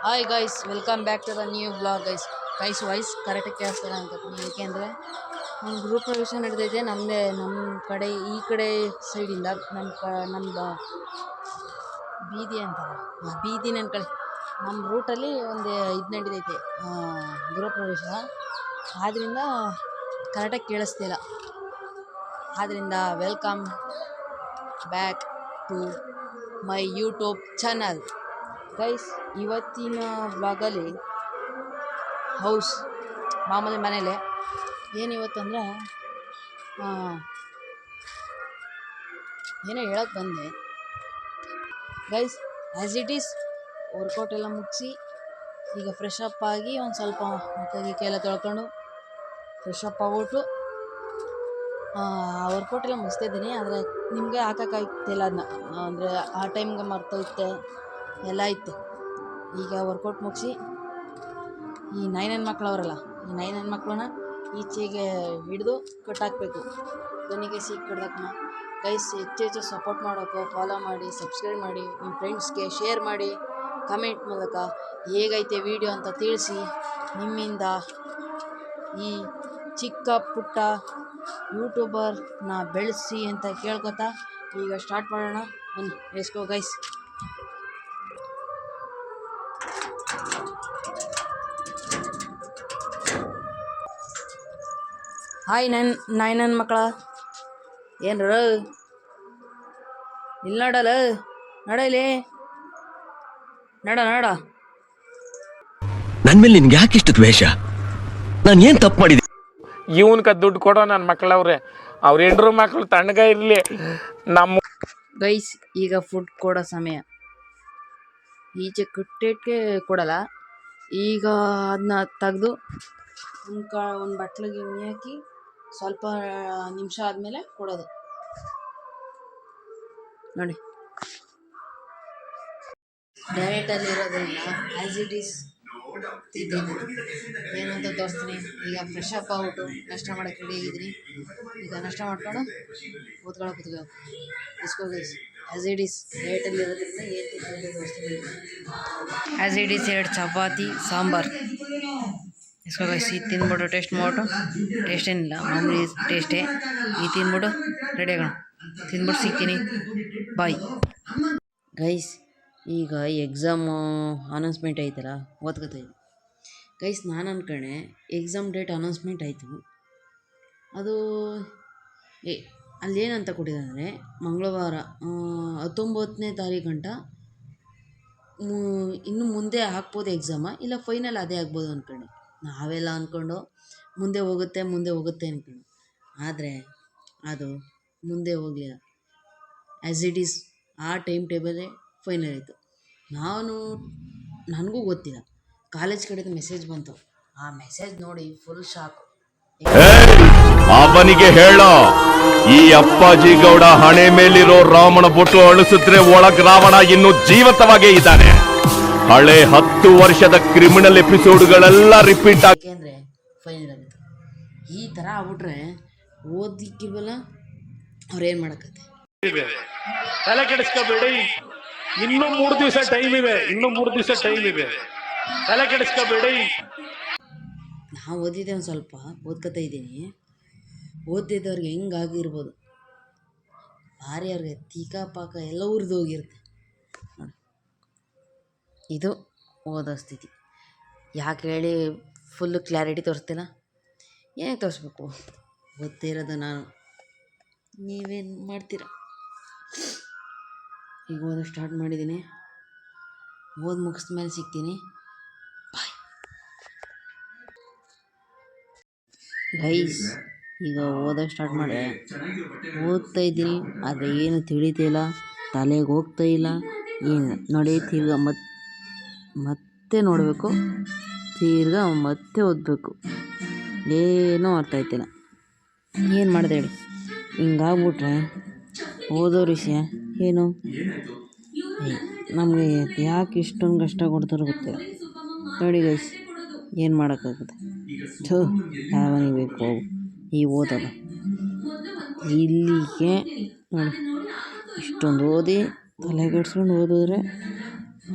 Hi guys, welcome back to the new vlog guys voice ಕರೆಕ್ಟಾಗಿ ಕೇಳಿಸ್ತಿಲ್ಲ ಅನ್ಕೋತೀನಿ. ಏಕೆಂದರೆ ಒಂದು ಗ್ರೂಪ್ ಪ್ರವೇಶ ನಡೆದೈತೆ ನಮ್ಮ ಕಡೆ ಈ ಕಡೆ ಸೈಡಿಂದ ನಮ್ಮ ಬೀದಿ ಅಂತಾರೆ ಬೀದಿನ ಅನ್ಕೊಳ್ಳಿ. ನಮ್ಮ ರೂಟಲ್ಲಿ ಒಂದು ಇದು ನಡೀತೈತೆ ಗೃಹ ಪ್ರವೇಶ. ಆದ್ದರಿಂದ ಕರೆಕ್ಟಾಗಿ ಕೇಳಿಸ್ತಿಲ್ಲ. ಆದ್ದರಿಂದ welcome back to my YouTube channel guys. ಇವತ್ತಿನ ಬ್ಲಾಗಲ್ಲಿ ಹೌಸ್ ಮಾಮೂಲಿ ಮನೇಲೆ ಏನಿವತ್ತಂದರೆ ಏನೋ ಹೇಳೋಕ್ಕೆ ಬಂದೆ guys. As it is workout ಎಲ್ಲ ಮುಗಿಸಿ ಈಗ ಫ್ರೆಶ್ ಅಪ್ ಆಗಿ ಒಂದು ಸ್ವಲ್ಪ ಕೈ ಎಲ್ಲ ತೊಳ್ಕೊಂಡು ಫ್ರೆಶ್ ಅಪ್ ಆಗ್ಬಿಟ್ಟು ವರ್ಕೌಟ್ ಎಲ್ಲ ಮುಗಿಸ್ತಾ ಇದ್ದೀನಿ. ಆದರೆ ನಿಮಗೆ ಹಾಕೋಕ್ಕಾಗ್ತಿಲ್ಲ ಅದನ್ನ, ಅಂದರೆ ಆ ಟೈಮ್ಗೆ ಮರ್ತೋಯ್ತೆ ಎಲ್ಲ ಐತೆ. ಈಗ ವರ್ಕೌಟ್ ಮುಗಿಸಿ ಈ 9 ಹೆಣ್ಮಕ್ಳು ಅವರಲ್ಲ, ಈ 9 ಹೆಣ್ಮಕ್ಳನ್ನ ಈಚೆಗೆ ಹಿಡಿದು ಕಟ್ಟಾಕಬೇಕು. ಕೊನೆಗೆ ಸಿಕ್ಕಿ ಕಡ್ದಕ್ಕನ ಗೈಸ್. ಹೆಚ್ಚು ಸಪೋರ್ಟ್ ಮಾಡೋಕ್ಕೋ, ಫಾಲೋ ಮಾಡಿ, ಸಬ್ಸ್ಕ್ರೈಬ್ ಮಾಡಿ, ನಿಮ್ಮ ಫ್ರೆಂಡ್ಸ್ಗೆ ಶೇರ್ ಮಾಡಿ, ಕಮೆಂಟ್ ಮೂಲಕ ಹೇಗೈತೆ ವಿಡಿಯೋ ಅಂತ ತಿಳಿಸಿ. ನಿಮ್ಮಿಂದ ಈ ಚಿಕ್ಕ ಪುಟ್ಟ ಯೂಟ್ಯೂಬರ್ನ ಬೆಳೆಸಿ ಅಂತ ಕೇಳ್ಕೊತಾ ಈಗ ಸ್ಟಾರ್ಟ್ ಮಾಡೋಣ. ಬನ್ನಿ, ಲೆಟ್ಸ್ ಗೋ ಗೈಸ್. ಹಾಯ್ ನನ್ನ ಮಕ್ಕಳ, ಏನ್ರ ಇಲ್ಲಿ ನೋಡಲ್ಲ, ನಡಲಿ ನಡ ನನ್ನ ಮೇಲೆ ನಿನ್ಗೆ ಯಾಕೆ ಇಷ್ಟು ದ್ವೇಷ? ನಾನು ಏನು ತಪ್ಪು ಮಾಡಿದೆ? ಇವನ್ಕ ದುಡ್ಡು ಕೊಡೋ ನನ್ನ ಮಕ್ಕಳವ್ರೆ, ಅವ್ರ ಹೆಂಡ್ರು ಮಕ್ಕಳು ತಣ್ಣಗ ಇರಲಿ. ನಮ್ಮ ಗೈಸ್ ಈಗ ಫುಡ್ ಕೊಡೋ ಸಮಯ. ಈಚೆ ಕಟ್ಟಿಟ್ಗೆ ಕೊಡಲ್ಲ. ಈಗ ಅದನ್ನ ತೆಗೆದು ಒಂದು ಬಟ್ಲಿಗೆ ಹಾಕಿ ಸ್ವಲ್ಪ ನಿಮಿಷ ಆದಮೇಲೆ ಕೊಡೋದು ನೋಡಿ. ಡಯಟಲ್ಲಿ ಇರೋದ್ರಿಂದ ಆ್ಯಸ್ ಇಟ್ ಈಸ್ ತಿಂತೀನಿ. ಏನಂತ ತೋರಿಸ್ತೀನಿ. ಈಗ ಫ್ರೆಶ್ ಅಪ್ ಆಗ್ಬಿಟ್ಟು ನಾಷ್ಟ ಮಾಡೋಕ್ಕೆ ರೆಡಿ ಆಗಿದ್ದೀನಿ. ಈಗ ನಾಷ್ಟ ಮಾಡ್ಕೊಂಡು ಕೂತ್ಕೊಳ್ಳೋ ಇಸ್ಕೋ ಗೈಸ್. ಆ್ಯಸ್ ಇಟ್ ಈಸ್ ಡಯಟಲ್ಲಿ ಇರೋದ್ರಿಂದ ಏನು ತಿಂತೀನಿ ತೋರಿಸ್ತೀನಿ. As it is 2 chapati sambar ಇಸ್ಕೋ ಗೈಸ್. ಇದು ತಿಂದ್ಬಿಟ್ಟು ಟೇಸ್ಟ್ ಮಾಡ್ಬಿಟ್ಟು, ಟೇಸ್ಟ್ ಏನಿಲ್ಲ ಮಾಮೂಲಿ ಟೇಸ್ಟೇ. ಈ ತಿಂದ್ಬಿಟ್ಟು ರೆಡಿ ಆಗೋಣ. ತಿಂದ್ಬಿಟ್ಟು ಸಿಗ್ತೀನಿ, ಬಾಯ್ ಗೈಸ್. ಈಗ ಎಕ್ಸಾಮು ಅನೌನ್ಸ್ಮೆಂಟ್ ಆಯ್ತಲ್ಲ, ಓದ್ಕೊತಾ ಇದ್ದೆ ಗೈಸ್. ನಾನು ಅಂದ್ಕೊಂಡೆ ಎಕ್ಸಾಮ್ ಡೇಟ್ ಅನೌನ್ಸ್ಮೆಂಟ್ ಆಯಿತು. ಅದು ಅಲ್ಲೇನಂತ ಕೊಟ್ಟಿದ್ದಾರೆ, ಮಂಗಳವಾರ 19ನೇ ತಾರೀಕು ಗಂಟ ಇನ್ನು ಮುಂದೆ ಹಾಕ್ಬೋದು ಎಕ್ಸಾಮ, ಇಲ್ಲ ಫೈನಲ್ ಅದೇ ಆಗ್ಬೋದು ಅಂದ್ಕೊಂಡೆ. ನಾವೆಲ್ಲ ಅಂದ್ಕೊಂಡು ಮುಂದೆ ಹೋಗುತ್ತೆ ಅಂದ್ಕೊಂಡು. ಆದರೆ ಅದು ಮುಂದೆ ಹೋಗಲಿಲ್ಲ. ಆ್ಯಸ್ ಇಟ್ ಈಸ್ ಆ ಟೈಮ್ ಟೇಬಲೇ ಫೈನಲ್ ಆಯಿತು. ನನಗೂ ಗೊತ್ತಿಲ್ಲ, ಕಾಲೇಜ್ ಕಡೆದು ಮೆಸೇಜ್ ಬಂತು. ಆ ಮೆಸೇಜ್ ನೋಡಿ ಫುಲ್ ಶಾಕು. ಅವನಿಗೆ ಹೇಳೋ, ಈ ಅಪ್ಪಾಜಿ ಗೌಡ ಹಣೆ ಮೇಲಿರೋ ರಾಮನ ಬೊಟ್ಟು ಅಳಿಸಿದ್ರೆ ಒಳಗ್ ರಾವಣ ಇನ್ನೂ ಜೀವಂತವಾಗೇ ಇದ್ದಾನೆ. ಹಳೆ 10 ವರ್ಷದ ಕ್ರಿಮಿನಲ್ ಎಪಿಸೋಡ್ಗಳೆಲ್ಲ ರಿಪೀಟ್ ಆಗಿ ಅಂದರೆ ಫೈನಲ್ ಆಗುತ್ತೆ. ಈ ಥರ ಆಗ್ಬಿಟ್ರೆ ಓದಿಕ್ಕಿಲ್ವಲ್ಲ, ಅವ್ರೇನು ಮಾಡಕತ್ತೆ. ತಲೆ ಕೆಡಿಸ್ಕೋಬೇಡಿ, ಇನ್ನೂ 3 ದಿವಸ ಟೈಮ್ ಇದೆ. ತಲೆ ಕೆಡಿಸ್ಕೋಬೇಡಿ. ನಾವು ಓದಿದ್ದೆ ಒಂದು ಸ್ವಲ್ಪ ಓದ್ಕೊತಾ ಇದ್ದೀನಿ. ಓದಿದ್ದವ್ರಿಗೆ ಹೆಂಗಾಗಿರ್ಬೋದು, ಭಾರಿ ಅವ್ರಿಗೆ ತೀಕಾ ಪಾಕ ಎಲ್ಲ ಉರಿದು ಹೋಗಿರುತ್ತೆ ನೋಡಿ. ಇದು ಓದೋ ಸ್ಥಿತಿ. ಯಾಕೆ ಹೇಳಿ ಫುಲ್ಲು ಕ್ಲಾರಿಟಿ ತೋರಿಸ್ತಿಲ್ಲ? ಏನಕ್ಕೆ ತೋರಿಸ್ಬೇಕು? ಓದ್ತಿರೋದು ನಾನು, ನೀವೇನು ಮಾಡ್ತೀರ? ಈಗ ಓದೋ ಸ್ಟಾರ್ಟ್ ಮಾಡಿದ್ದೀನಿ. ಓದಿ ಮುಗಿಸ್ದ ಮೇಲೆ ಸಿಗ್ತೀನಿ, ಬಾಯ್ ಗೈಸ್. ಈಗ ಓದೋಕ್ಕೆ ಸ್ಟಾರ್ಟ್ ಮಾಡಿದೆ, ಓದ್ತಾ ಇದ್ದೀನಿ. ಆದರೆ ಏನು ತಿಳಿತಿಲ್ಲ, ತಲೆಗೆ ಹೋಗ್ತಾ ಇಲ್ಲ. ಏನು ನೋಡಿ, ತಿರ್ಗಾ ಮತ್ತೆ ನೋಡಬೇಕು, ತಿರ್ಗಾ ಮತ್ತೆ ಓದಬೇಕು. ಏನೂ ಅರ್ಥ ಆಯ್ತಿಲ್ಲ. ಏನು ಮಾಡಿದೆ ಹೇಳಿ? ಹಿಂಗಾಗ್ಬಿಟ್ರೆ ಓದೋ ವಿಷಯ ಏನು? ನಮಗೆ ಯಾಕೆ ಇಷ್ಟೊಂದು ಕಷ್ಟ ಕೊಡ್ತಾರೋ ಗೊತ್ತಿಲ್ಲ ನೋಡಿ ಗೈಸ್. ಏನು ಮಾಡೋಕ್ಕಾಗುತ್ತೆ? ಯಾವನಿಗೆ ಬೇಕು ಹೋಗು ಈ ಓದೋದು. ಇಲ್ಲಿಗೆ ನೋಡಿ, ಇಷ್ಟೊಂದು ಓದಿ ತಲೆಗೆಡ್ಸ್ಕೊಂಡು ಓದಿದ್ರೆ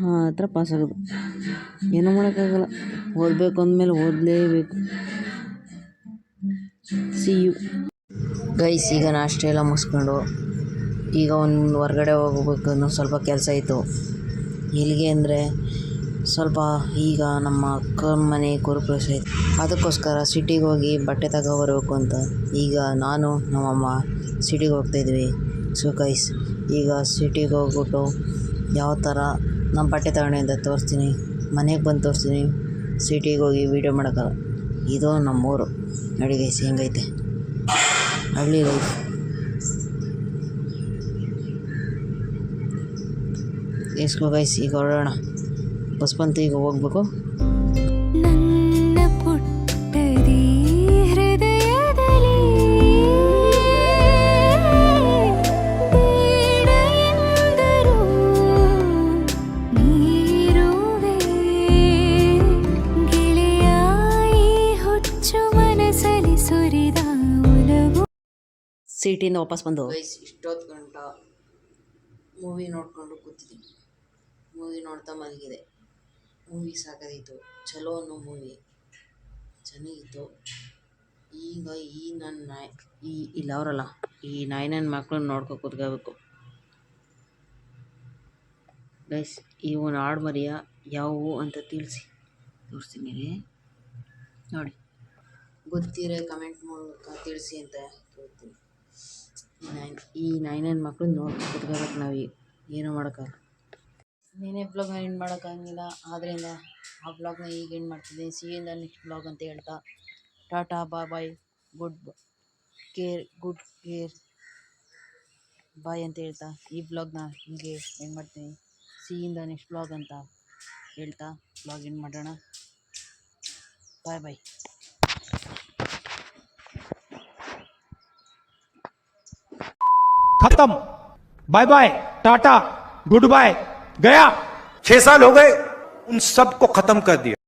ಮಾತ್ರ ಪಾಸಾಗೋದು. ಏನೂ ಮಾಡೋಕ್ಕಾಗಲ್ಲ, ಓದಬೇಕು ಅಂದಮೇಲೆ ಓದಲೇಬೇಕು. C you guys. ಈಗ ನಾಷ್ಟ ಎಲ್ಲ ಮುಗಿಸ್ಕೊಂಡು ಈಗ ಒಂದು ಹೊರ್ಗಡೆ ಹೋಗ್ಬೇಕು ಅನ್ನೋ ಸ್ವಲ್ಪ ಕೆಲಸ ಇತ್ತು. ಎಲ್ಲಿಗೆ ಅಂದರೆ ಸ್ವಲ್ಪ ಈಗ ನಮ್ಮ ಅಕ್ಕನ ಮನೆ ಗುರುಪ್ರವೇಶ ಇತ್ತು, ಅದಕ್ಕೋಸ್ಕರ ಸಿಟಿಗೆ ಹೋಗಿ ಬಟ್ಟೆ ತಗೊಬರ್ಬೇಕು ಅಂತ ಈಗ ನಾನು ನಮ್ಮಮ್ಮ ಸಿಟಿಗೆ ಹೋಗ್ತಾಯಿದ್ವಿ. ಸೊ ಗೈಸ್, ಈಗ ಸಿಟಿಗೆ ಹೋಗ್ಬಿಟ್ಟು ಯಾವ ಥರ ನಮ್ಮ ಬಟ್ಟೆ ತಗೊಂಡೆ ಅಂತ ತೋರಿಸ್ತೀನಿ, ಮನೆಗೆ ಬಂದು ತೋರಿಸ್ತೀನಿ. ಸಿಟಿಗೆ ಹೋಗಿ ವೀಡಿಯೋ ಮಾಡೋಕ್ಕಲ್ಲ. ಇದು ನಮ್ಮೂರು ನೋಡಿ ಗೈಸ್, ಹೆಂಗೈತೆ ಹಳ್ಳಿ ಲೈಫ್. ಎಸ್ಕೋ ಗೈಸ್, ಈಗ ಹೊರಡೋಣ. ಬಸ್ ಬಂತು, ಈಗ ಹೋಗ್ಬೇಕು. ನನ್ನ ಪುಟ್ಟದಿ ಹೃದಯದಲ್ಲಿ ಬೇಡ ಎಂದರೂ ನೀರುವೆ ಗೆಳೆಯಾಯಿ ಹುಚ್ಚು ಮನಸಲಿ ಸುರಿದ ಒಲವು. ಸಿಟಿಯಿಂದ ವಾಪಸ್ ಬಂದು ಗೈಸ್, ಇಷ್ಟೊತ್ತು ಗಂಟ ಮೂವಿ ನೋಡ್ಕೊಂಡು ಕೂತಿದ್ದೀನಿ. ಮೂವಿ ನೋಡ್ತಾ ಮಲಗಿದೆ. ಮೂವಿ ಸಾಕಾಗಿತ್ತು, ಚಲೋ ಅನ್ನೋ ಮೂವಿ ಚೆನ್ನಾಗಿತ್ತು. ಈಗ ಇಲ್ಲಿ ಅವರಲ್ಲ, ಈ ನನ್ನ ಮಕ್ಕಳನ್ನ ನೋಡ್ಕೊ ಕೂತ್ಕೋಬೇಕು ಗೈಸ್. ಇವನು ಆಡು ಮರಿಯ ಯಾವುವು ಅಂತ ತೋರಿಸ್ತೀನಿ ನೋಡಿ. ಗೊತ್ತಿರೋ ಕಮೆಂಟ್ ಮೂಲಕ ತಿಳಿಸಿ ಅಂತ ಕೇಳ್ತೀನಿ. ಈ ನನ್ನ ಮಕ್ಕಳನ್ನ ನೋಡ್ಕೊ ಕೂತ್ಕೋಬೇಕು ನಾವು. ಏನೂ ಮಾಡೋಕ್ಕಾಗಲ್ಲ. ನೀನೇ ಬ್ಲಾಗ್ನ ಎಂಡ್ ಮಾಡೋಕ್ಕಾಗಿಲ್ಲ, ಆದ್ದರಿಂದ ಆ ಬ್ಲಾಗ್ನ ಈಗ ಎಂಡ್ ಮಾಡ್ತಿದ್ದೀನಿ. ಸಿ ಇಂದ ನೆಕ್ಸ್ಟ್ ಬ್ಲಾಗ್ ಅಂತ ಹೇಳ್ತಾ tata bye good care bye ಅಂತ ಹೇಳ್ತಾ ಈ ಬ್ಲಾಗ್ನ ಹೀಗೆ ಎಂಡ್ ಮಾಡ್ತೀನಿ. ಸಿ ಇಂದ ನೆಕ್ಸ್ಟ್ ಬ್ಲಾಗ್ ಅಂತ ಹೇಳ್ತಾ ಬ್ಲಾಗ್ ಎಂಡ್ ಮಾಡೋಣ. ಬಾಯ್. खत्म, bye bye, tata, good bye, गया। 6 साल हो गए, उन सबको खत्म कर दिया।